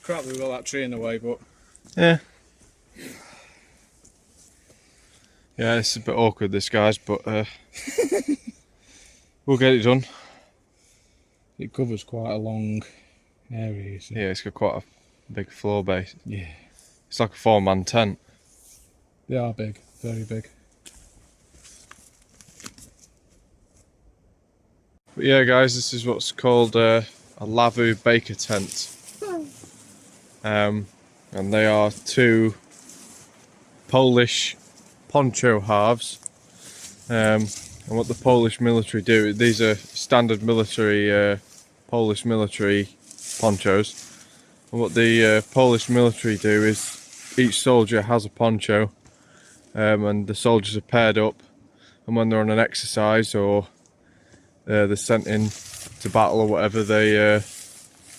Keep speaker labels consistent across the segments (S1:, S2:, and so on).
S1: Crap, we've got that tree in the way, but
S2: yeah, it's a bit awkward, this, guys, but we'll get it done.
S1: it covers quite a long area, you see.
S2: Yeah, it's got quite a big floor base.
S1: Yeah,
S2: It's like a 4-man tent.
S1: they are big, very big.
S2: But yeah, guys, this is what's called a lavvu baker tent. And they are 2 Polish poncho halves. And what the Polish military do, these are standard military, Polish military ponchos. And what the Polish military do is each soldier has a poncho, and the soldiers are paired up, and when they're on an exercise or they're sent in to battle or whatever, they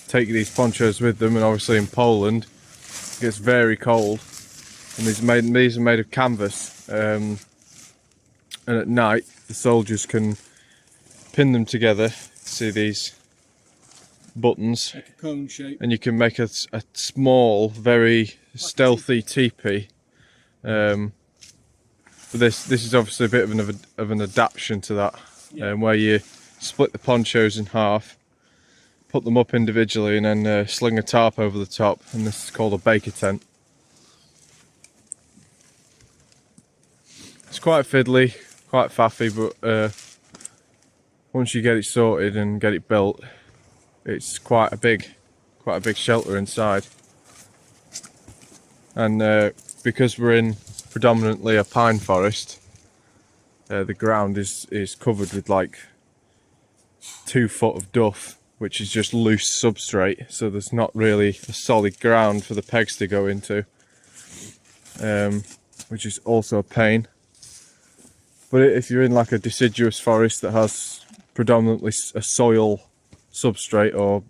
S2: take these ponchos with them. And obviously in Poland it gets very cold, and these are made of canvas, and at night the soldiers can pin them together. See these buttons,
S1: Like a cone shape.
S2: and you can make a small, very stealthy teepee. But this is obviously a bit of an adaptation to that,
S1: Yeah.
S2: where you split the ponchos in half, put them up individually, and then sling a tarp over the top, and this is called a baker tent. It's quite fiddly, quite faffy, but once you get it sorted and get it built, it's quite a big shelter inside. And because we're in predominantly a pine forest, the ground is covered with like 2 foot of duff, which is just loose substrate, so there's not really a solid ground for the pegs to go into, which is also a pain. But if you're in like a deciduous forest that has predominantly a soil substrate or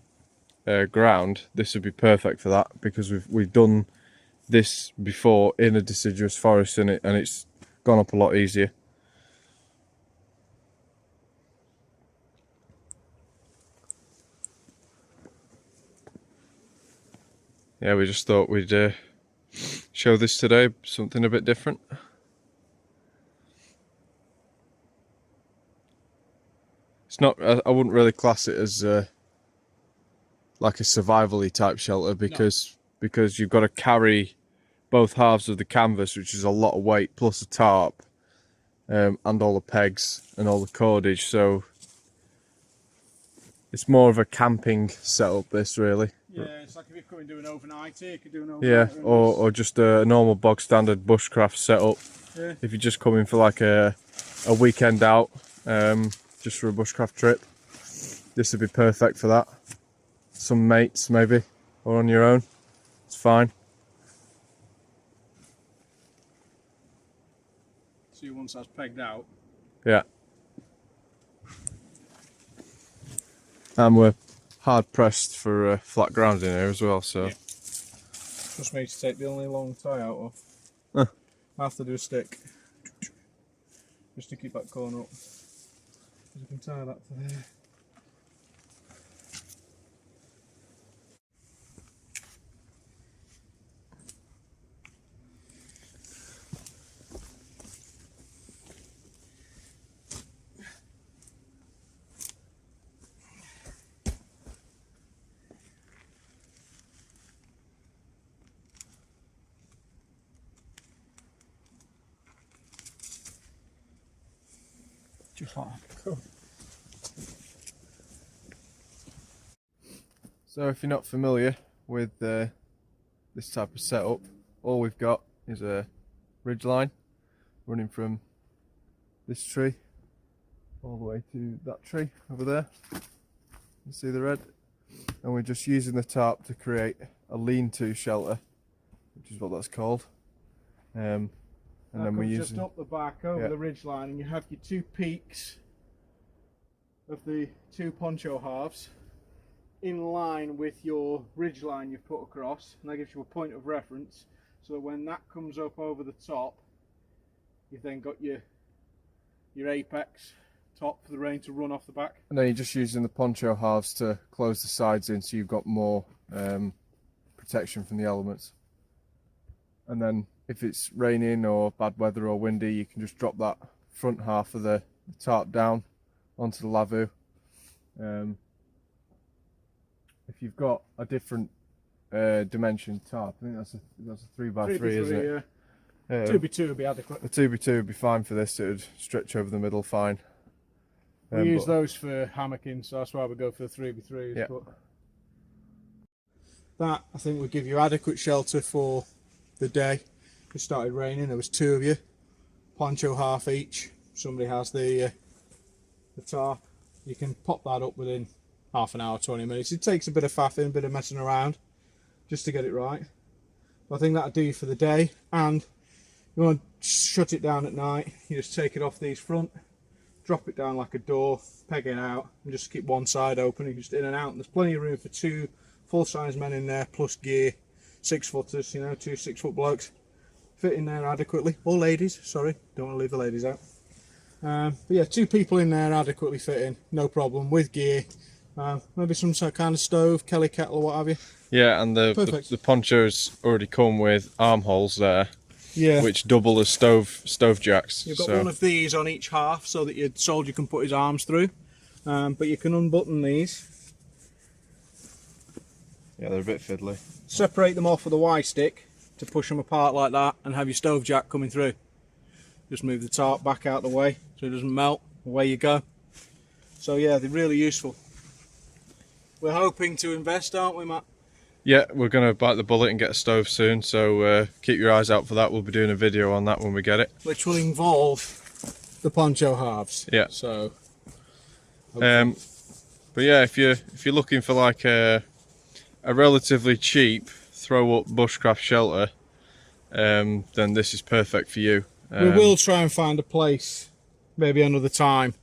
S2: ground, this would be perfect for that, because we've done this before in a deciduous forest, and it's gone up a lot easier. Yeah, we just thought we'd show this today, something a bit different. It's not, I wouldn't really class it as like a survival-y type shelter, because you've got to carry both halves of the canvas, which is a lot of weight, plus a tarp, and all the pegs and all the cordage. So it's more of a camping setup, this, really.
S1: Yeah, it's like if you're coming to do an overnight here, you could do an overnight.
S2: Yeah, or just a normal bog standard bushcraft setup.
S1: Yeah.
S2: If you're just coming for like a weekend out, just for a bushcraft trip, this would be perfect for that. Some mates maybe, or on your own, it's fine.
S1: See, once that's pegged out.
S2: Yeah. And we're hard pressed for flat ground in here as well, so.
S1: Yeah. Just me to take the only long tie out off.
S2: Huh.
S1: I have to do a stick just to keep that corner up. You can tie that to there. Just like that. Cool.
S2: So if you're not familiar with this type of setup, all we've got is a ridge line running from this tree all the way to that tree over there. You see the red? And we're just using the tarp to create a lean-to shelter, which is what that's called. And then we're using
S1: just up the back over the ridge line, and you have your two peaks of the two poncho halves in line with your ridge line you've put across, and that gives you a point of reference, so that when that comes up over the top, you've then got your apex top for the rain to run off the back.
S2: And then you're just using the poncho halves to close the sides in, so you've got more protection from the elements. And then if it's raining or bad weather or windy, you can just drop that front half of the tarp down onto the lavvu. If you've got a different dimension tarp, I think that's a 3x3, isn't it?
S1: Yeah. 2x2 would be adequate.
S2: A 2x2 would be fine for this. It would stretch over the middle fine.
S1: We use those for hammocking, so that's why we go for the 3x3s.
S2: Yeah.
S1: But that, I think, would give you adequate shelter for the day. It started raining, there was two of you, poncho half each. Somebody has the tarp. You can pop that up within half an hour, 20 minutes. It takes a bit of faffing, a bit of messing around just to get it right. But I think that'll do you for the day. And you want to shut it down at night, you just take it off these front, drop it down like a door, peg it out, and just keep one side open. You can just in and out. And there's plenty of room for two full-size men in there, plus gear, 6-footers, you know, 2 6-foot blokes fit in there adequately. Or ladies, sorry, don't want to leave the ladies out. But yeah, 2 people in there adequately fit in, no problem, with gear. Maybe some kind of stove, Kelly kettle or what have you.
S2: Yeah, and the ponchos already come with armholes there. Yeah. Which double as stove jacks.
S1: You've got one of these on each half so that your soldier can put his arms through. But you can unbutton these.
S2: Yeah, they're a bit fiddly.
S1: Separate them off with a Y-stick to push them apart like that and have your stove jack coming through. Just move the tarp back out of the way so it doesn't melt. Away you go. So yeah, they're really useful. We're hoping to invest, aren't we, Matt?
S2: Yeah, we're going to bite the bullet and get a stove soon, so keep your eyes out for that. We'll be doing a video on that when we get it.
S1: Which will involve the poncho halves.
S2: Yeah.
S1: So.
S2: But yeah, if you're looking for like a relatively cheap throw up bushcraft shelter, then this is perfect for you.
S1: We will try and find a place, maybe another time,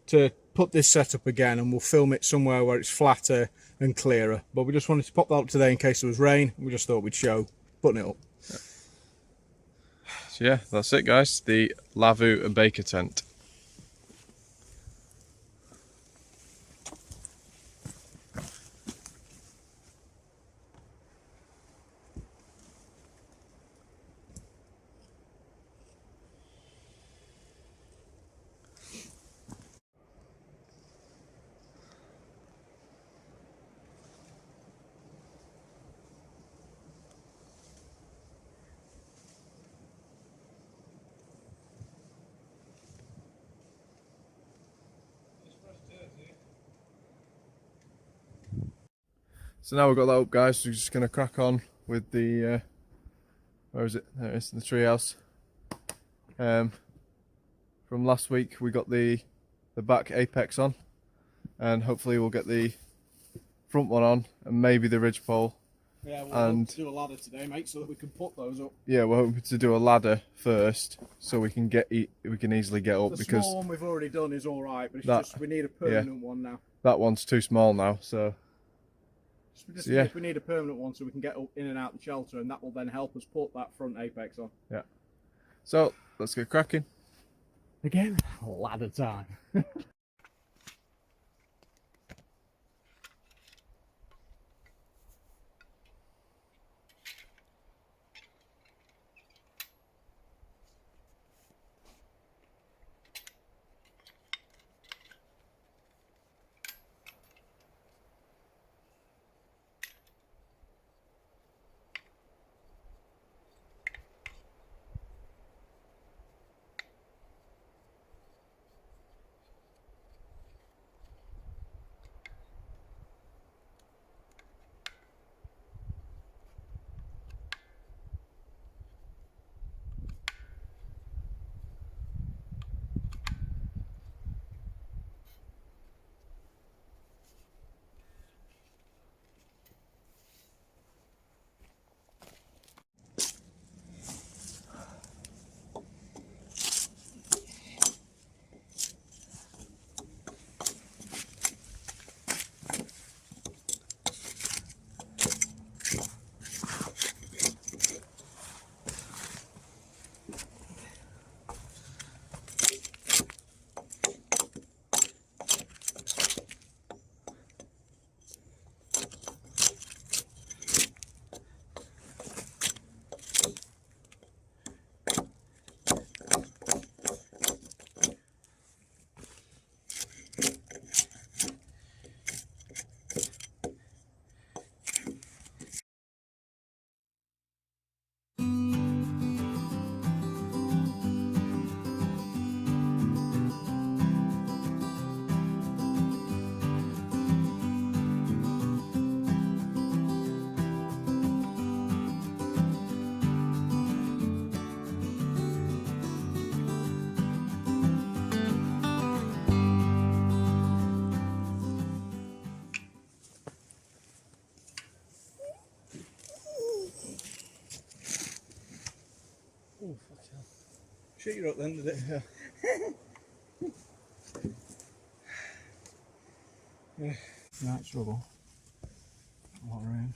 S1: to put this setup again, and we'll film it somewhere where it's flatter and clearer. But we just wanted to pop that up today in case there was rain. We just thought we'd show putting it up.
S2: So yeah, that's it, guys. The lavvu baker tent. So now we've got that up, guys, we're just going to crack on with the, where is it? There it is, the treehouse. From last week we got the back apex on, and hopefully we'll get the front one on, and maybe the ridge pole.
S1: Yeah, we'll do a ladder today, mate, so that we can put those up.
S2: Yeah, we're hoping to do a ladder first, so we can easily get up.
S1: The
S2: because
S1: small one we've already done is all right, but it's just we need a permanent one now.
S2: That one's too small now, so.
S1: If we need a permanent one so we can get up in and out the shelter, and that will then help us put that front apex on.
S2: Yeah. So let's get cracking.
S1: Again, ladder time. sheetrock at the end of it. Yeah. Right, struggle. A lot of rain.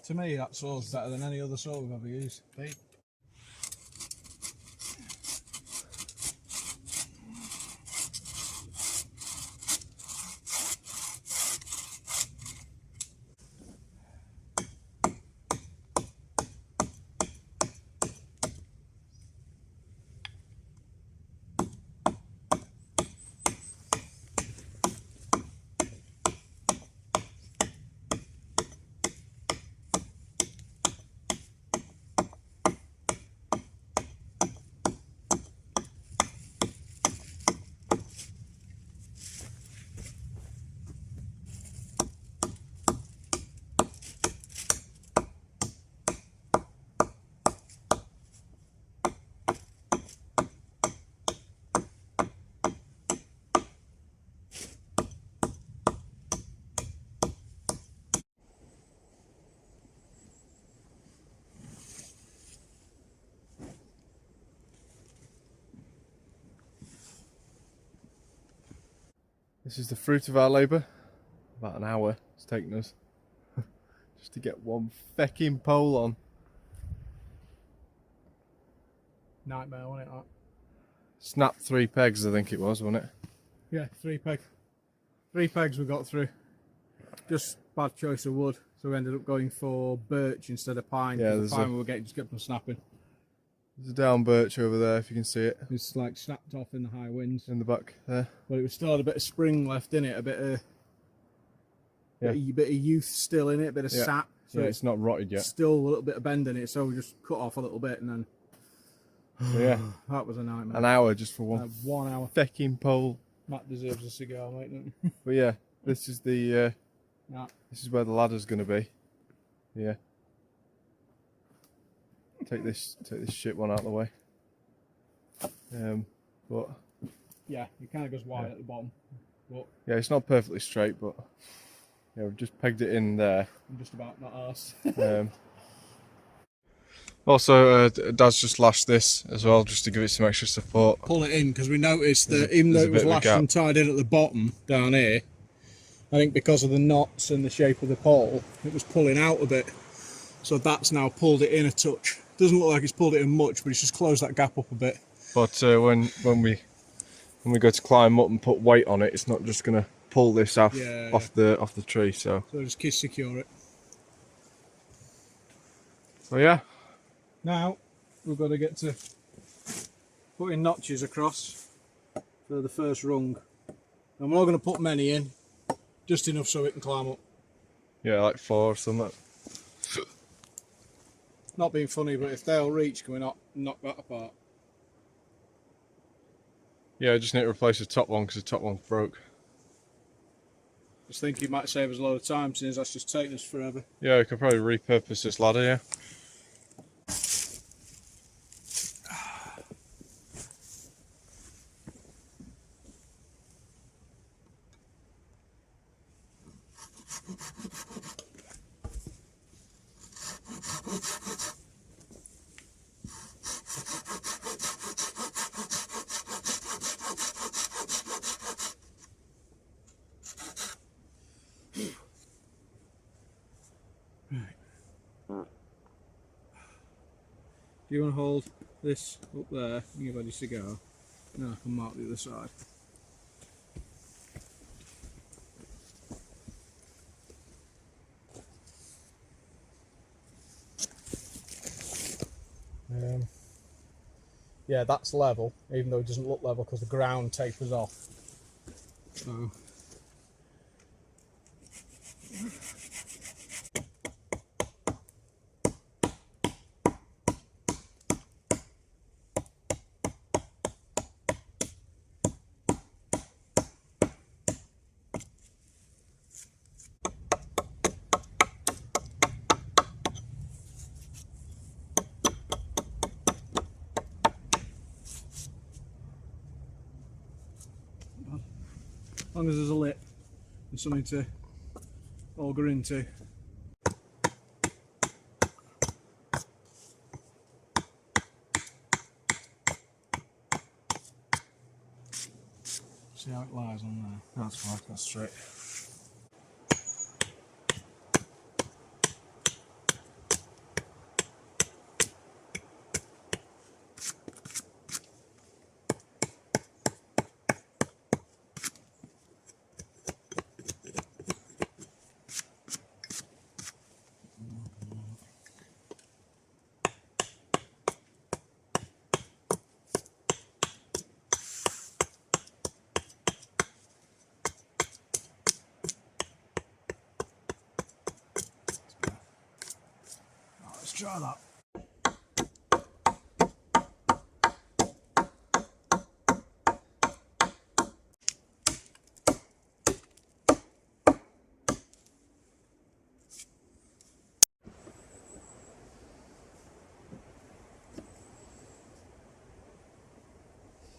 S1: To me, that saw's better than any other saw we've ever used.
S2: This is the fruit of our labour. About an hour it's taken us just to get one fecking pole on.
S1: Nightmare, wasn't it? That?
S2: Snapped 3 pegs, I think it was, wasn't it?
S1: Yeah, 3 pegs. 3 pegs we got through. Just bad choice of wood, so we ended up going for birch instead of pine.
S2: Yeah,
S1: the pine we were getting just kept on snapping.
S2: There's a down birch over there if you can see it.
S1: It's like snapped off in the high winds.
S2: In the back there.
S1: But it was still had a bit of spring left in it, a bit of youth still in it, a bit of sap. So
S2: yeah, it's not rotted yet.
S1: Still a little bit of bend in it, so we just cut off a little bit and then.
S2: So yeah,
S1: that was a nightmare.
S2: An hour just for one.
S1: 1 hour.
S2: Fecking pole.
S1: Matt deserves a cigar, mate. Don't he?
S2: But yeah, this is the. This is where the ladder's going to be. Yeah. Take this shit one out of the way. But
S1: yeah, it kind of goes wide at the bottom. But
S2: yeah, it's not perfectly straight, but yeah, we've just pegged it in there.
S1: I'm just about not arsed.
S2: Also, Dad's just lashed this as well, just to give it some extra support.
S1: Pull it in because we noticed that even though it was lashed and tied in at the bottom down here, I think because of the knots and the shape of the pole, it was pulling out a bit. So that's now pulled it in a touch. Doesn't look like it's pulled it in much, but it's just closed that gap up a bit.
S2: But when we go to climb up and put weight on it, it's not just going to pull this off the tree. So
S1: just kiss secure it.
S2: So yeah.
S1: Now we've got to get to putting notches across for the first rung. And we're not going to put many in, just enough so it can climb up.
S2: Yeah, like 4 or something.
S1: Not being funny, but if they'll reach, can we not knock that apart?
S2: Yeah, I just need to replace the top one because the top one broke.
S1: Just think it might save us a lot of time since that's just taken us forever.
S2: Yeah, we could probably repurpose this ladder, yeah.
S1: Do you want to hold this up there and give Eddie a cigar? No, I can mark the other side. Yeah, that's level, even though it doesn't look level because the ground tapers off. So. As long as there's a lip and something to auger into. See how it lies on there? That's fine, that's straight. Let's try that.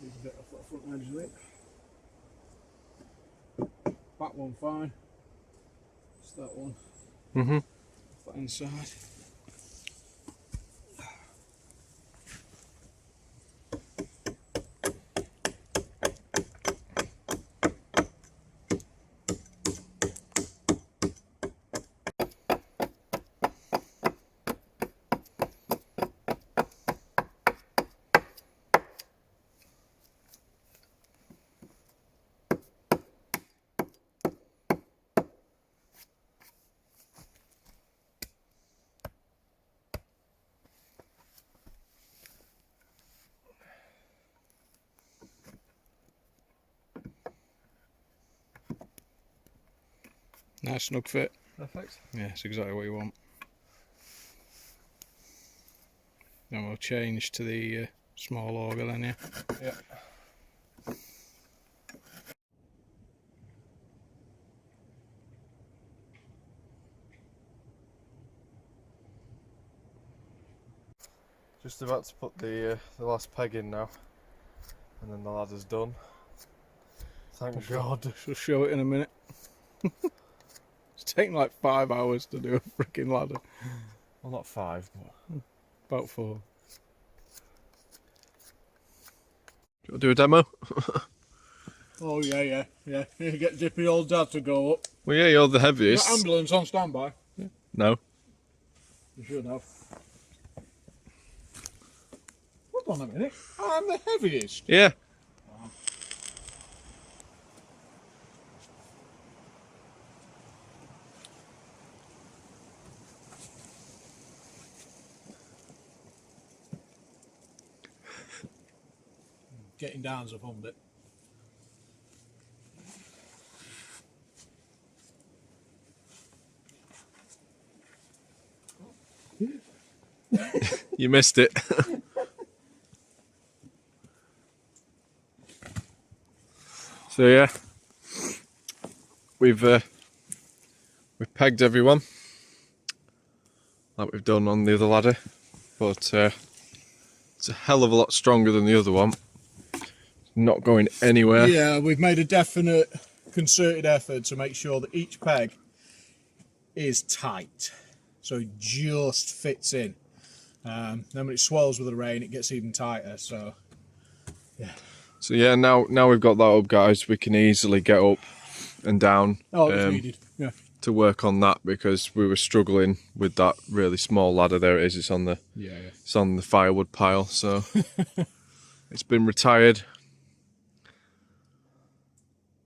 S1: Leave a bit off that front edge of it. Back one fine. Just that one. That inside. Nice snug fit.
S2: Perfect.
S1: Yeah, it's exactly what you want. Then we'll change to the small auger then, yeah?
S2: Yeah. Just about to put the last peg in now, and then the ladder's done. Thank God.
S1: She'll show it in a minute. It's taken like 5 hours to do a freaking ladder.
S2: Well, not 5, but
S1: About 4.
S2: do you want to do a demo?
S1: Oh yeah. You get Dippy old dad to go up.
S2: Well, yeah, you're the
S1: Got
S2: heaviest.
S1: ambulance on standby.
S2: No.
S1: You should have. Hold on a minute. I'm the heaviest.
S2: Yeah.
S1: Getting down's a fun bit.
S2: You missed it. So yeah, we've pegged everyone like we've done on the other ladder, but it's a hell of a lot stronger than the other one. Not going anywhere.
S1: Yeah, we've made a definite concerted effort to make sure that each peg is tight, so it just fits in. Then when it swells with the rain, it gets even tighter. So yeah.
S2: So yeah, now we've got that up, guys, we can easily get up and down
S1: Needed. Yeah.
S2: to work on that, because we were struggling with that really small ladder. There it is. It's on the it's on the firewood pile. So it's been retired.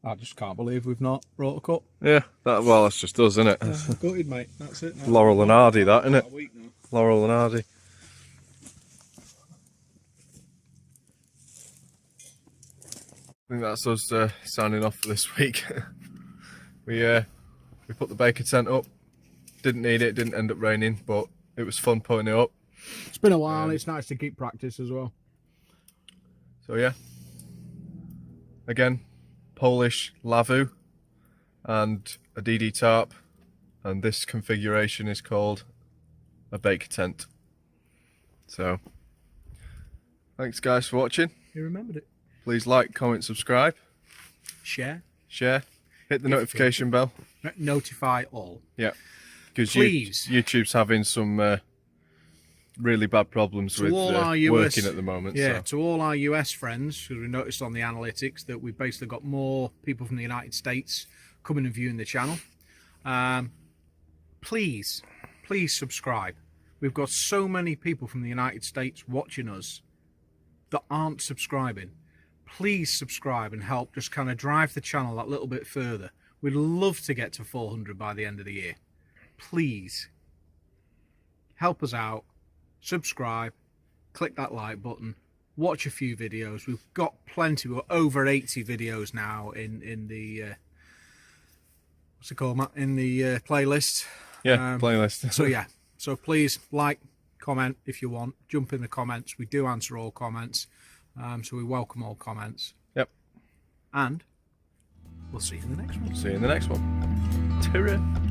S1: I just can't believe we've not brought a cup.
S2: Yeah, that's just us, isn't it?
S1: Gutted, mate. That's it. Now.
S2: Laurel and Hardy, that, isn't it?
S1: A week now.
S2: Laurel and Hardy. I think that's us signing off for this week. we put the baker tent up. Didn't need it. Didn't end up raining, but it was fun putting it up.
S1: It's been a while. It's nice to keep practice as well.
S2: So yeah. Again, Polish lavvu and a DD tarp, and this configuration is called a baker tent. So thanks guys for watching.
S1: You remembered it.
S2: Please like, comment, subscribe.
S1: Share.
S2: share, hit the notification bell.
S1: Notify all.
S2: Yeah, because
S1: Please.
S2: YouTube's having some really bad problems with
S1: all our
S2: working at the moment.
S1: Yeah,
S2: so.
S1: to all our US friends, because we noticed on the analytics that we've basically got more people from the United States coming and viewing the channel. Please subscribe. We've got so many people from the United States watching us that aren't subscribing. Please subscribe and help just kind of drive the channel that little bit further. We'd love to get to 400 by the end of the year. Please help us out. Subscribe, click that like button, watch a few videos. We've got plenty. We're over 80 videos now in the what's it called, Matt? In the playlist.
S2: Yeah, playlist.
S1: So yeah, so please like, comment if you want. Jump in the comments. We do answer all comments, so we welcome all comments.
S2: Yep.
S1: And we'll see you in the next one.
S2: See you in the next one. Ta-ra.